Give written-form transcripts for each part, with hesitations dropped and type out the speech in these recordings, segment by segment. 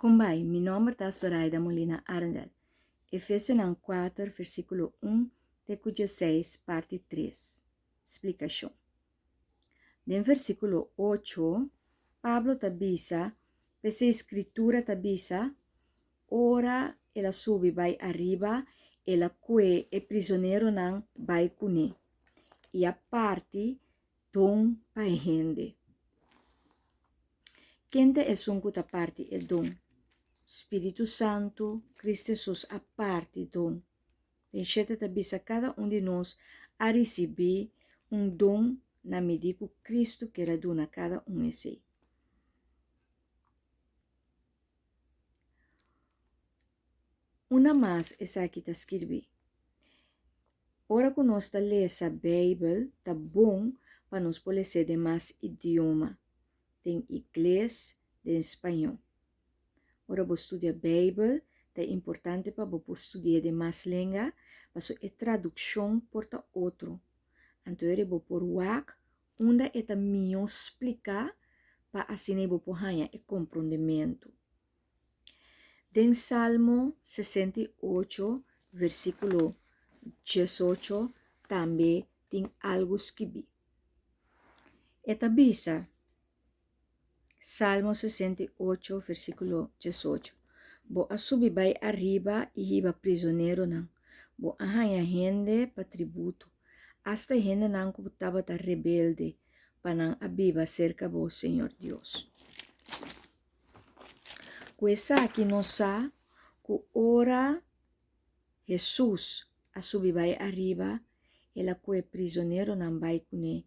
Kumbai, meu nome é Zoraida Molina Arendel. Efésios 4, versículo 1 até 16, parte 3. Explicação. No versículo 8, Pablo tabisa, pese escritura tabisa, ora ela subi vai arriba, ela que é prisioneiro não vai cune. E a parte dom pai rende. Quente é suncuta parte é dom. Espírito Santo, Cristo Jesus a parte dom. Enxeta tabisa cada de nós a receber dom na medida que Cristo quer dar cada esse. Uma mais essa aqui está escrito. Ora que nós está lendo a Bíblia, tá bom para nós poder ser de mais idioma. Tem inglês, tem espanhol. Ora você estuda a Bíblia, é importante para você estudar de mais língua, mas a tradução porta outro. Então, você por wak, onde é melhor explicar para assim você poder ter compreendimento. Em Salmo 68, versículo 18, também tem algo escrito. Eta bisa, Salmo 68, versículo 18. Bo a subir vai arriba e riba prisioneiro não. Bo a gente para tributo. Hasta gente não que estava rebelde para não abiba cerca do Senhor Deus. Coisa aqui nós sabe que ora Jesus a subir vai arriba, ela que é prisioneiro não vai com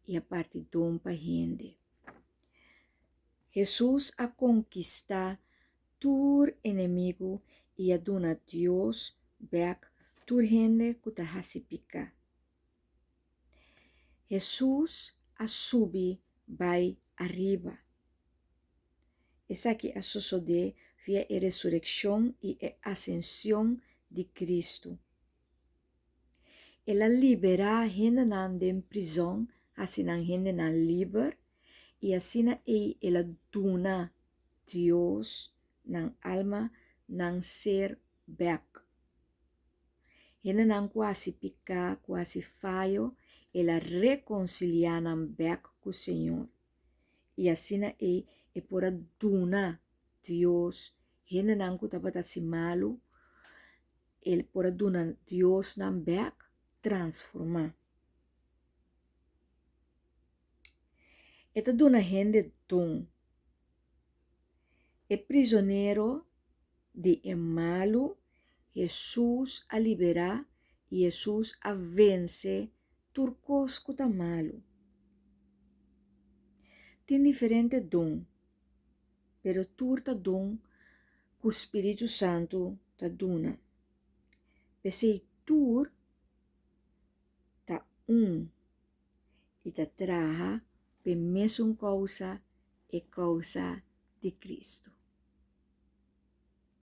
e a parte dom para gente. Jesus a conquistar tur inimigo e a dona Deus back tur gente que ta hasipica. Jesus a subir vai arriba. Essa aqui a suceder via a ressurreição e a ascensão de Cristo. Ela libera a gente na prisão, assim a gente na livre, e assim ela dona Deus na alma, na ser back. Gente não quase pica, quase falho, ela reconcilia na back com o Senhor. E assim é por a dona Deus, gente não que estava assim malo, ele por a dona Deus na back, transformar. Esta dona gente dom. É prisioneiro de malo, Jesus a liberar e Jesus a vence turcos que tá malo. Tem diferente dom, pero turta dom que o Espírito Santo tá dona. Pensei tur tá e tá traha pe mesma causa e causa de Cristo.